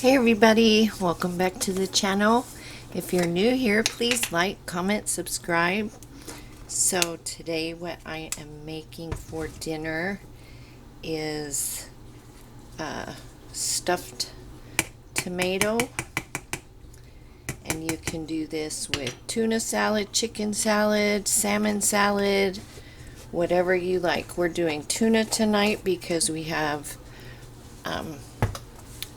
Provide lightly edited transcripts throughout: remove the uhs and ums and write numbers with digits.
Hey everybody, welcome back to the channel. If you're new here, please like, comment, subscribe. So today what I am making for dinner is stuffed tomato, and you can do this with tuna salad, chicken salad, salmon salad, whatever you like. We're doing tuna tonight because we have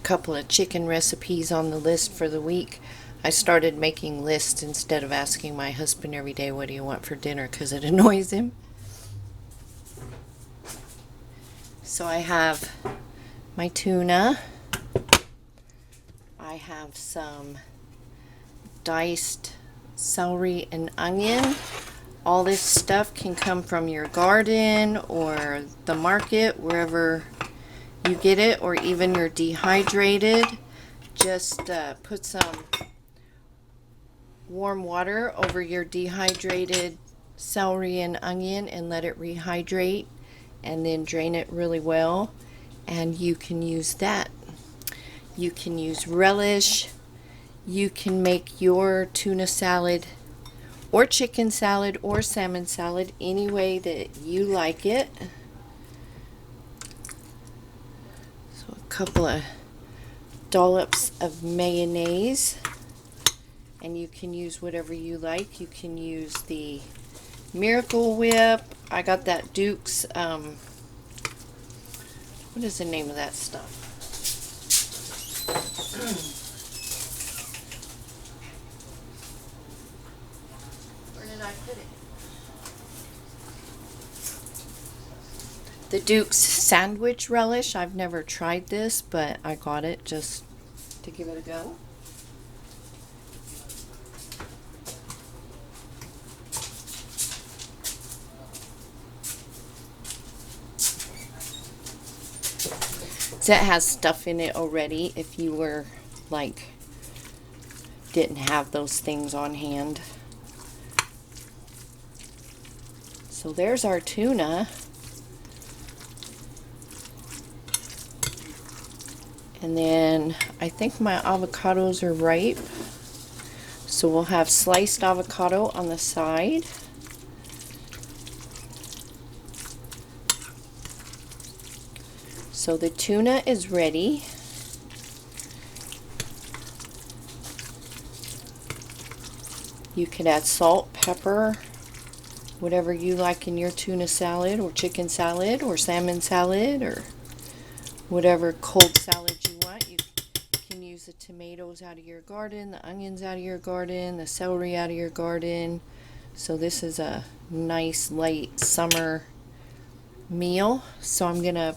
couple of chicken recipes on the list for the week. I started making lists instead of asking my husband every day, what do you want for dinner, because it annoys him. So I have my tuna. I have some diced celery and onion. All this stuff can come from your garden or the market, wherever you get it, or even you're dehydrated. Just put some warm water over your dehydrated celery and onion and let it rehydrate, and then drain it really well, and you can use that. You can use relish. You can make your tuna salad or chicken salad or salmon salad any way that you like it. Couple of dollops of mayonnaise, and you can use whatever you like. You can use the Miracle Whip. I got that Duke's what is the name of that stuff? Where did I put it? The Duke's sandwich relish. I've never tried this, but I got it just to give it a go. So it has stuff in it already if you were like didn't have those things on hand. So there's our tuna. And then I think my avocados are ripe, so we'll have sliced avocado on the side. So the tuna is ready. You can add salt, pepper, whatever you like in your tuna salad or chicken salad or salmon salad or whatever cold salad you want. You can use the tomatoes out of your garden, the onions out of your garden, the celery out of your garden. So this is a nice light summer meal. So I'm gonna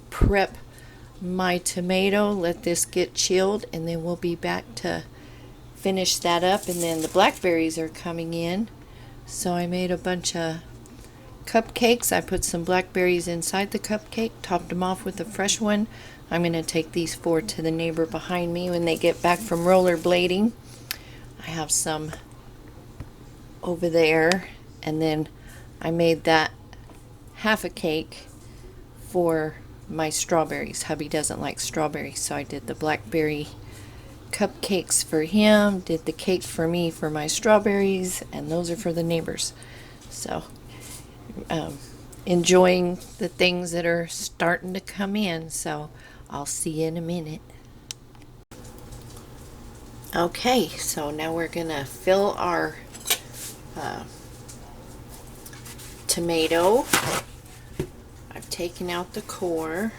prep my tomato, let this get chilled, and then we'll be back to finish that up. And then the blackberries are coming in, so I made a bunch of cupcakes. I put some blackberries inside the cupcake, topped them off with a fresh one. I'm going to take these 4 to the neighbor behind me when they get back from rollerblading. I have some over there, and then I made that half a cake for my strawberries. Hubby doesn't like strawberries, so I did the blackberry cupcakes for him, did the cake for me for my strawberries, and those are for the neighbors. So enjoying the things that are starting to come in, so I'll see you in a minute. Okay, so now we're gonna fill our tomato. I've taken out the core,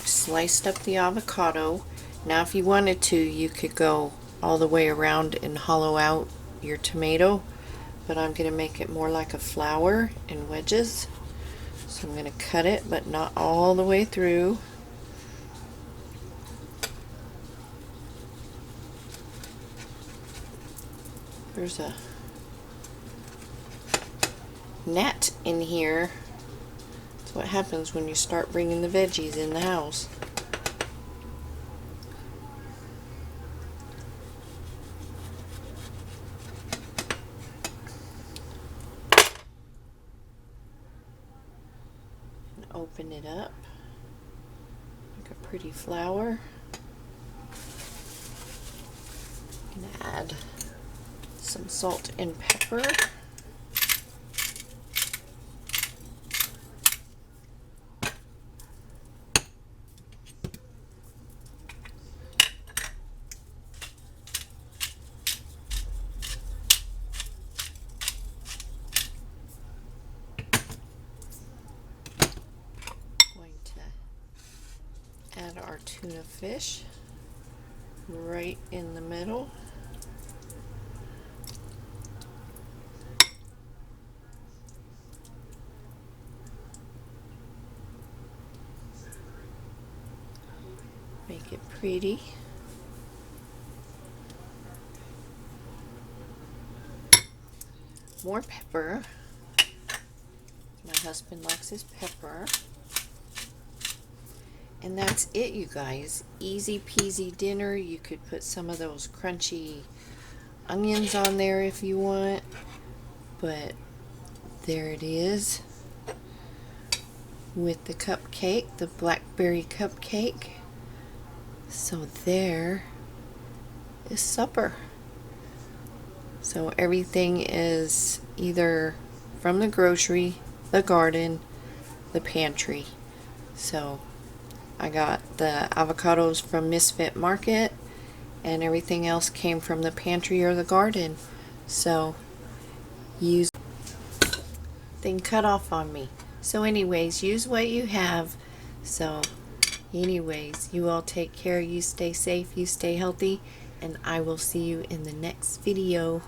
sliced up the avocado. Now if you wanted to, you could go all the way around and hollow out your tomato, but I'm going to make it more like a flower in wedges. So I'm going to cut it, but not all the way through. There's a gnat in here. That's what happens when you start bringing the veggies in the house. Open it up. I could pretty flour. I'm going to add some salt and pepper. Going to add our tuna fish right in the middle. Make it pretty. More pepper. My husband likes his pepper. And that's it, you guys. Easy peasy dinner. You could put some of those crunchy onions on there if you want. But there it is with the cupcake, the blackberry cupcake. So there is supper. So everything is either from the grocery, the garden, the pantry. So I got the avocados from Misfit Market, and everything else came from the pantry or the garden. So use thing cut off on me. So anyways, use what you have. So anyways, you all take care, you stay safe, you stay healthy, and I will see you in the next video.